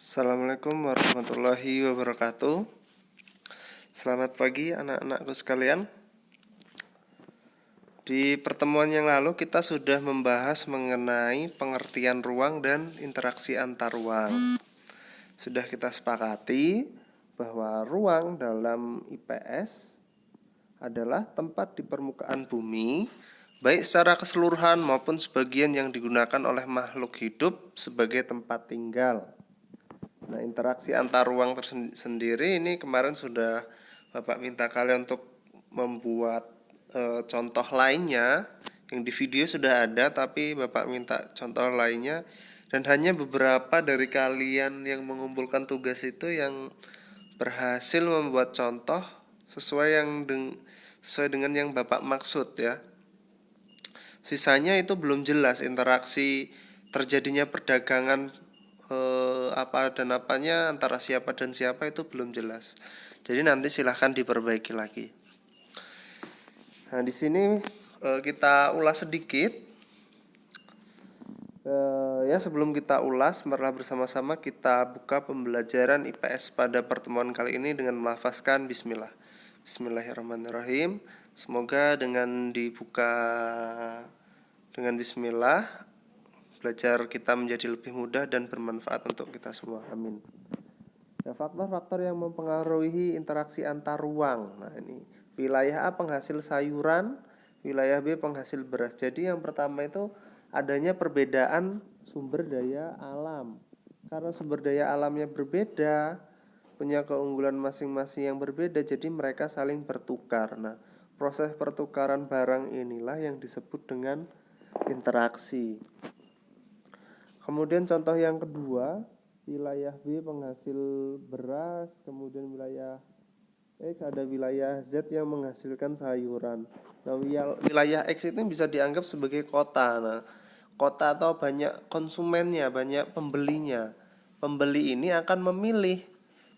Assalamualaikum warahmatullahi wabarakatuh. Selamat pagi anak-anakku sekalian. Di pertemuan yang lalu kita sudah membahas mengenai pengertian ruang dan interaksi antar ruang. Sudah kita sepakati bahwa ruang dalam IPS adalah tempat di permukaan bumi, baik secara keseluruhan maupun sebagian yang digunakan oleh makhluk hidup sebagai tempat tinggal. Nah, interaksi antar ruang tersendiri ini kemarin sudah Bapak minta kalian untuk membuat contoh lainnya. Yang di video sudah ada, tapi Bapak minta contoh lainnya. Dan hanya beberapa dari kalian yang mengumpulkan tugas itu yang berhasil membuat contoh sesuai dengan yang Bapak maksud ya. Sisanya itu belum jelas interaksi terjadinya perdagangan apa dan apanya antara siapa dan siapa itu belum jelas. Jadi nanti silahkan diperbaiki lagi. Nah, di sini kita ulas sedikit. Ya, sebelum kita ulas, marilah bersama-sama kita buka pembelajaran IPS pada pertemuan kali ini dengan melafazkan bismillah. Bismillahirrahmanirrahim. Semoga dengan dibuka dengan bismillah, belajar kita menjadi lebih mudah dan bermanfaat untuk kita semua. Amin. Nah, faktor-faktor yang mempengaruhi interaksi antar ruang. Nah, ini wilayah A penghasil sayuran, wilayah B penghasil beras. Jadi yang pertama itu adanya perbedaan sumber daya alam. Karena sumber daya alamnya berbeda, punya keunggulan masing-masing yang berbeda, jadi mereka saling bertukar. Nah, proses pertukaran barang inilah yang disebut dengan interaksi. Kemudian contoh yang kedua, wilayah B penghasil beras, kemudian wilayah X, ada wilayah Z yang menghasilkan sayuran. Nah, wilayah X itu bisa dianggap sebagai kota. Nah, kota atau banyak konsumennya, banyak pembelinya. Pembeli ini akan memilih.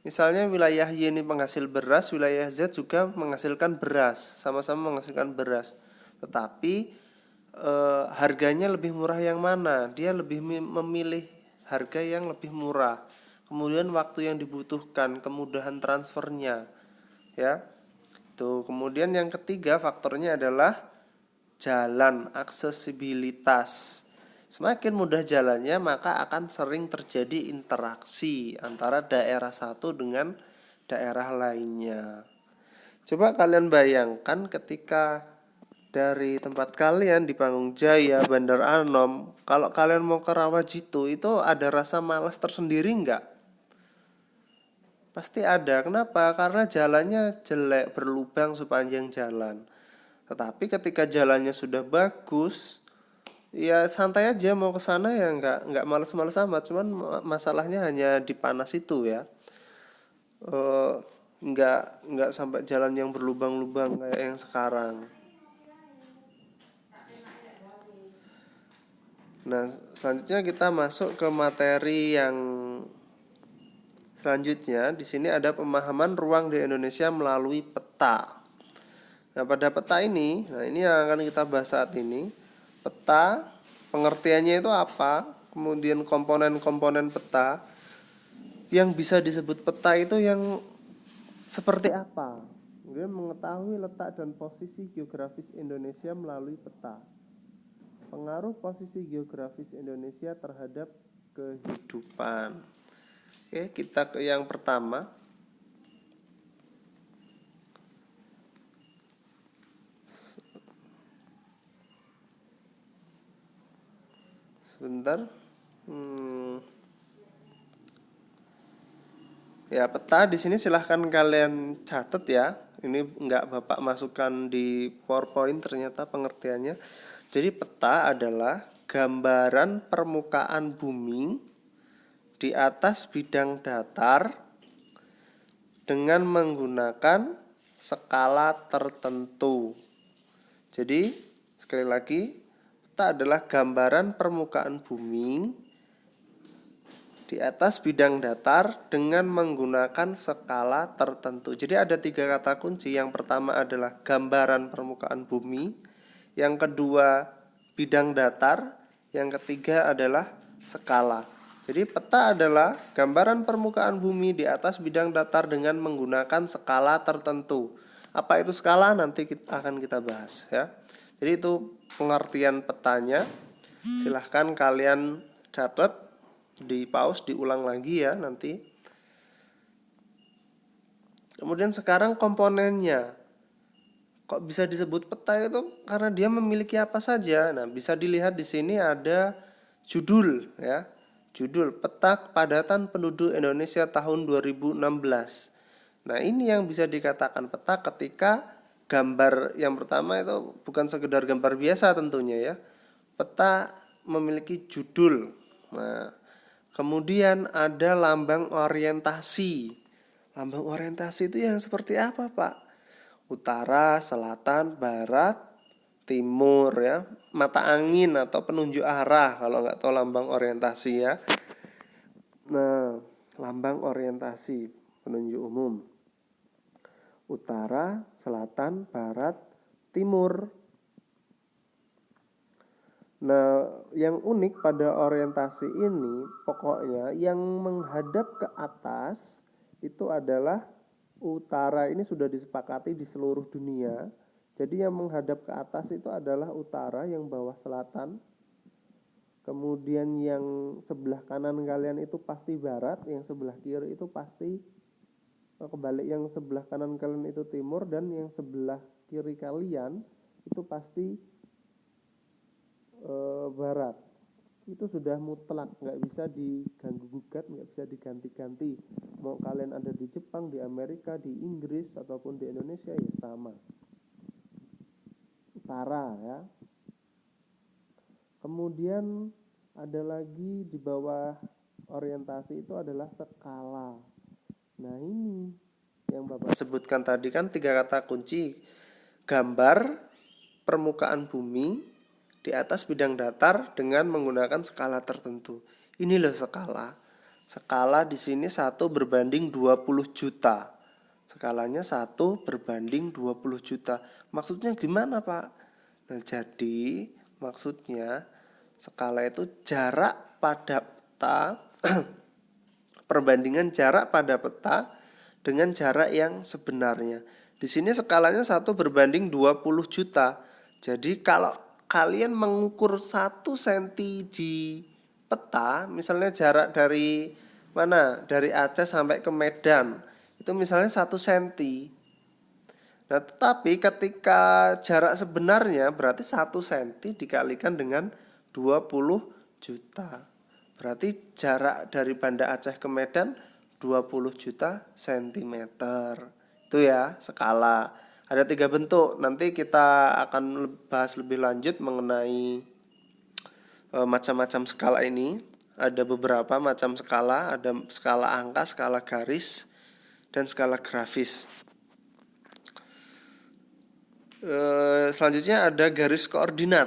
Misalnya wilayah Y ini penghasil beras, wilayah Z juga menghasilkan beras, sama-sama menghasilkan beras. Tetapi harganya lebih murah yang mana? Dia lebih memilih harga yang lebih murah. Kemudian waktu yang dibutuhkan, kemudahan transfernya, ya. Tuh, kemudian yang ketiga faktornya adalah jalan, aksesibilitas. Semakin mudah jalannya, maka akan sering terjadi interaksi antara daerah satu dengan daerah lainnya. Coba kalian bayangkan ketika dari tempat kalian di Panggung Jaya, Bandar Anom, kalau kalian mau ke Rawajitu, itu ada rasa malas tersendiri enggak? Pasti ada. Kenapa? Karena jalannya jelek, berlubang sepanjang jalan. Tetapi ketika jalannya sudah bagus, ya santai aja mau ke sana ya enggak malas-malas amat. Cuman masalahnya hanya di panas itu ya. Enggak sampai jalan yang berlubang-lubang kayak yang sekarang. Nah, selanjutnya kita masuk ke materi yang selanjutnya. Di sini ada pemahaman ruang di Indonesia melalui peta. Nah, pada peta ini, ini yang akan kita bahas saat ini. Peta, pengertiannya itu apa? Kemudian komponen-komponen peta. Yang bisa disebut peta itu yang seperti apa? Kemudian mengetahui letak dan posisi geografis Indonesia melalui peta. Pengaruh posisi geografis Indonesia terhadap kehidupan. Oke, kita ke yang pertama. Sebentar. Ya, peta di sini silahkan kalian catat ya. Ini enggak Bapak masukkan di PowerPoint ternyata pengertiannya. Jadi peta adalah gambaran permukaan bumi di atas bidang datar dengan menggunakan skala tertentu. Jadi sekali lagi, peta adalah gambaran permukaan bumi di atas bidang datar dengan menggunakan skala tertentu. Jadi ada 3 kata kunci. Yang pertama adalah gambaran permukaan bumi, yang kedua bidang datar, yang ketiga adalah skala. Jadi peta adalah gambaran permukaan bumi di atas bidang datar dengan menggunakan skala tertentu. Apa itu skala? Nanti akan kita bahas ya. Jadi itu pengertian petanya. Silahkan kalian catat, di pause, diulang lagi ya nanti. Kemudian sekarang komponennya. Kok bisa disebut peta itu? Karena dia memiliki apa saja. Nah, bisa dilihat di sini ada judul ya. Judul Peta Kepadatan Penduduk Indonesia tahun 2016. Nah, ini yang bisa dikatakan peta ketika gambar yang pertama itu bukan sekedar gambar biasa tentunya ya. Peta memiliki judul. Nah, kemudian ada lambang orientasi. Lambang orientasi itu yang seperti apa, Pak? Utara, selatan, barat, timur ya. Mata angin atau penunjuk arah kalau nggak tahu lambang orientasi ya. Nah, lambang orientasi penunjuk umum. Utara, selatan, barat, timur. Nah, yang unik pada orientasi ini pokoknya yang menghadap ke atas itu adalah utara. Ini sudah disepakati di seluruh dunia. Jadi yang menghadap ke atas itu adalah utara, yang bawah selatan. Kemudian yang sebelah kanan kalian itu pasti barat, yang sebelah kiri itu pasti kebalik, yang sebelah kanan kalian itu timur, dan yang sebelah kiri kalian itu pasti barat. Itu sudah mutlak, nggak bisa diganggu gugat, nggak bisa diganti-ganti. Mau kalian ada di Jepang, di Amerika, di Inggris ataupun di Indonesia ya sama. Utara ya. Kemudian ada lagi di bawah orientasi itu adalah skala. Nah, ini yang Bapak sebutkan tadi kan 3 kata kunci. Gambar permukaan bumi di atas bidang datar dengan menggunakan skala tertentu. Ini loh skala. Skala di sini 1/20 juta. Skalanya 1/20 juta. Maksudnya gimana, Pak? Nah, jadi maksudnya skala itu jarak pada peta perbandingan jarak pada peta dengan jarak yang sebenarnya. Di sini skalanya 1/20 juta. Jadi kalau kalian mengukur 1 cm di peta, misalnya jarak dari mana? Dari Aceh sampai ke Medan. Itu misalnya 1 cm. Nah, tetapi ketika jarak sebenarnya berarti 1 cm dikalikan dengan 20 juta. Berarti jarak dari Banda Aceh ke Medan 20 juta cm. Itu ya, skala. Ada 3 bentuk. Nanti kita akan bahas lebih lanjut mengenai macam-macam skala ini. Ada beberapa macam skala, ada skala angka, skala garis, dan skala grafis. Selanjutnya ada garis koordinat.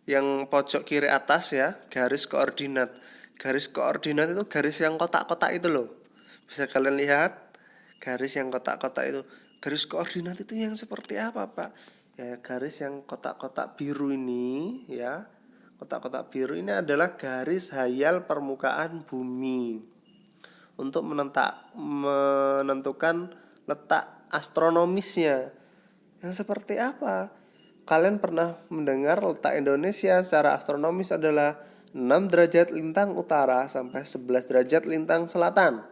Yang pojok kiri atas ya, garis koordinat. Garis koordinat itu garis yang kotak-kotak itu loh. Bisa kalian lihat garis yang kotak-kotak itu. Garis koordinat itu yang seperti apa, Pak? Ya, garis yang kotak-kotak biru ini ya. Kotak-kotak biru ini adalah garis hayal permukaan bumi. Untuk menentukan letak astronomisnya. Yang seperti apa? Kalian pernah mendengar letak Indonesia secara astronomis adalah 6 derajat lintang utara sampai 11 derajat lintang selatan,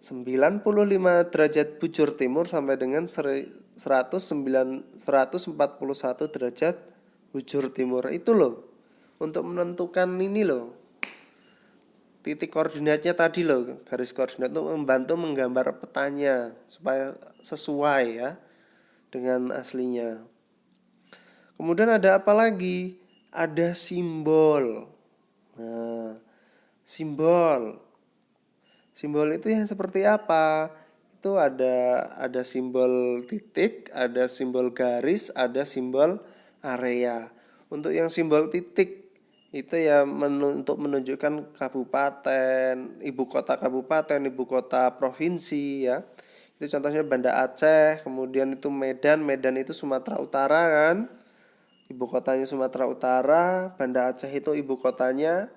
95 derajat bujur timur sampai dengan 141 derajat bujur timur. Itu loh, untuk menentukan ini loh, titik koordinatnya tadi loh. Garis koordinat itu membantu menggambar petanya supaya sesuai ya dengan aslinya. Kemudian ada apa lagi? Ada simbol. Nah, simbol. Simbol itu yang seperti apa? Itu ada simbol titik, ada simbol garis, ada simbol area. Untuk yang simbol titik itu ya untuk menunjukkan kabupaten, ibu kota kabupaten, ibu kota provinsi ya. Itu contohnya Banda Aceh, kemudian itu Medan itu Sumatera Utara kan. Ibu kotanya Sumatera Utara, Banda Aceh itu ibu kotanya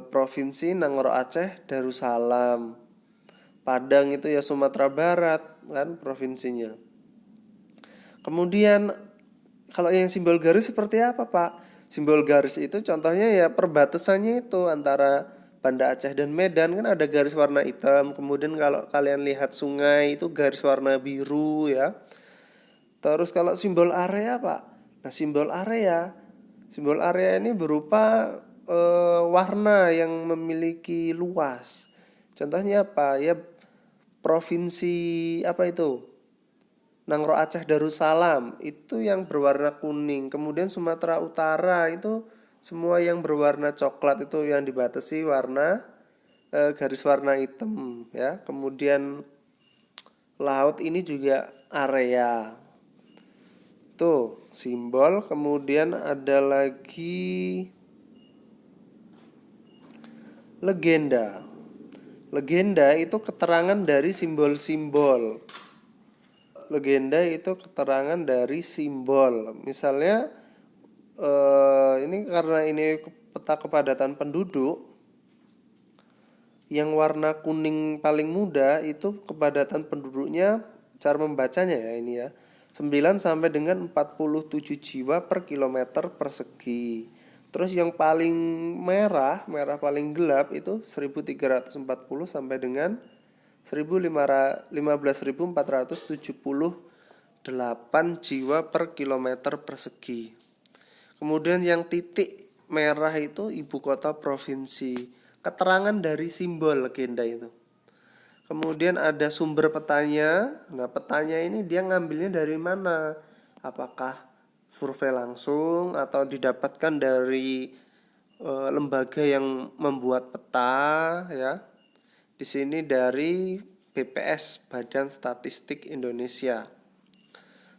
provinsi Nangro Aceh Darussalam. Padang itu ya Sumatera Barat kan provinsinya. Kemudian kalau yang simbol garis seperti apa, Pak? Simbol garis itu contohnya ya perbatasannya itu antara Banda Aceh dan Medan kan ada garis warna hitam. Kemudian kalau kalian lihat sungai itu garis warna biru ya. Terus kalau simbol area, Pak. Nah, simbol area ini berupa warna yang memiliki luas. Contohnya apa? Ya provinsi apa itu? Nangro Aceh Darussalam itu yang berwarna kuning. Kemudian Sumatera Utara itu semua yang berwarna coklat itu yang dibatasi warna garis warna hitam ya. Kemudian laut ini juga area. Tuh, simbol. Kemudian ada lagi legenda. Legenda itu keterangan dari simbol-simbol. Legenda itu keterangan dari simbol. Misalnya ini karena ini peta kepadatan penduduk, yang warna kuning paling muda itu kepadatan penduduknya, cara membacanya ya ini ya, 9 sampai dengan 47 jiwa per kilometer persegi. Terus yang paling merah paling gelap itu 1340 sampai dengan 15.478 jiwa per kilometer persegi. Kemudian yang titik merah itu ibu kota provinsi. Keterangan dari simbol legenda itu. Kemudian ada sumber petanya. Nah, petanya ini dia ngambilnya dari mana? Apakah survei langsung atau didapatkan dari lembaga yang membuat peta ya? Di sini dari BPS, Badan Statistik Indonesia.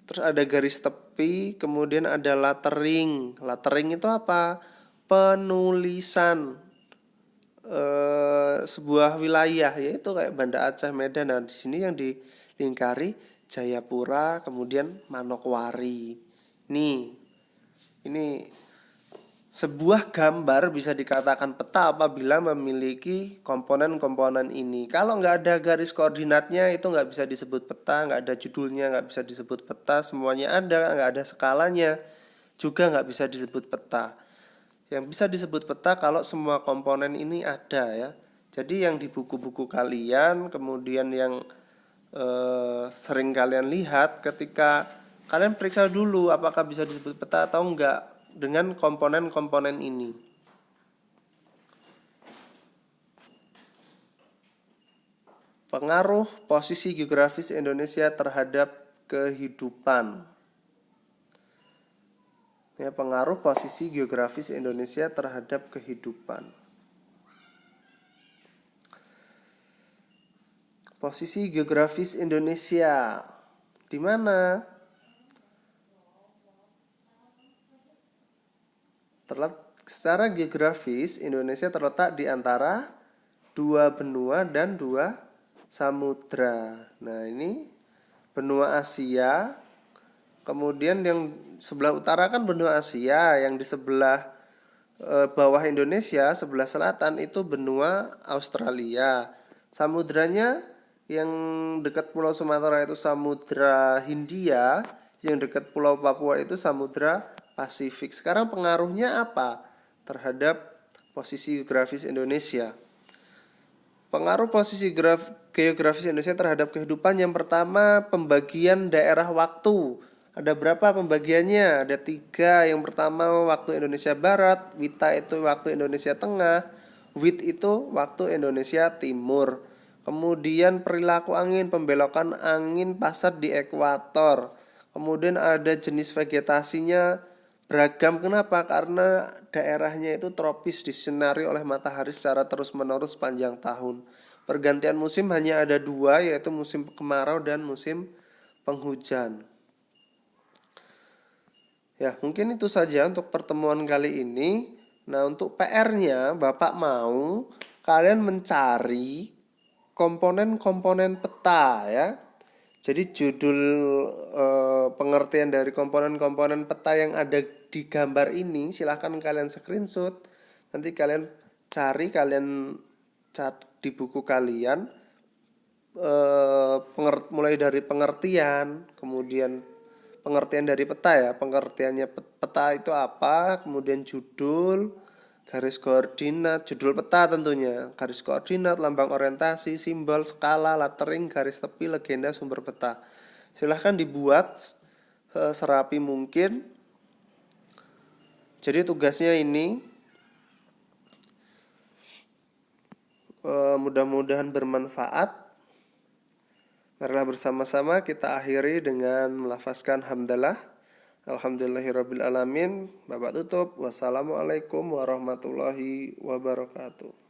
Terus ada garis tepi, kemudian ada lettering. Lettering itu apa? Penulisan sebuah wilayah, yaitu kayak Banda Aceh, Medan. Nah, di sini yang dilingkari Jayapura, kemudian Manokwari. Ini sebuah gambar bisa dikatakan peta apabila memiliki komponen-komponen ini. Kalau nggak ada garis koordinatnya itu nggak bisa disebut peta, nggak ada judulnya nggak bisa disebut peta, semuanya ada, nggak ada skalanya juga nggak bisa disebut peta. Yang bisa disebut peta kalau semua komponen ini ada ya. Jadi yang di buku-buku kalian, kemudian yang sering kalian lihat, ketika kalian periksa dulu apakah bisa disebut peta atau enggak dengan komponen-komponen ini. Pengaruh posisi geografis Indonesia terhadap kehidupan. Ya, pengaruh posisi geografis Indonesia terhadap kehidupan. Posisi geografis Indonesia di mana? Secara geografis Indonesia terletak di antara dua benua dan dua samudra. Nah, ini benua Asia. Kemudian yang sebelah utara kan benua Asia, yang di sebelah bawah Indonesia, sebelah selatan itu benua Australia. Samudranya yang dekat Pulau Sumatera itu Samudra Hindia, yang dekat Pulau Papua itu Samudra Pasifik. Sekarang pengaruhnya apa terhadap posisi geografis Indonesia? Pengaruh posisi geografis Indonesia terhadap kehidupan, yang pertama pembagian daerah waktu. Ada berapa pembagiannya? Ada 3. Yang pertama waktu Indonesia Barat, Wita itu waktu Indonesia Tengah, Wit itu waktu Indonesia Timur. Kemudian perilaku angin, pembelokan angin pasat di ekuator. Kemudian ada jenis vegetasinya beragam. Kenapa? Karena daerahnya itu tropis, disinari oleh matahari secara terus-menerus sepanjang tahun. Pergantian musim hanya ada 2, yaitu musim kemarau dan musim penghujan. Ya, mungkin itu saja untuk pertemuan kali ini. Nah, untuk PR-nya, Bapak mau kalian mencari komponen-komponen peta ya. Jadi judul pengertian dari komponen-komponen peta yang ada di gambar ini silahkan kalian screenshot. Nanti kalian kalian di buku kalian, mulai dari pengertian, kemudian pengertian dari peta ya, pengertiannya peta itu apa, kemudian judul, garis koordinat, judul peta tentunya, garis koordinat, lambang orientasi, simbol, skala, lettering, garis tepi, legenda, sumber peta. Silahkan dibuat serapi mungkin. Jadi tugasnya ini mudah-mudahan bermanfaat. Marilah bersama-sama kita akhiri dengan melafazkan hamdalah. Alhamdulillahirabbil alamin. Bapak tutup. Wassalamualaikum warahmatullahi wabarakatuh.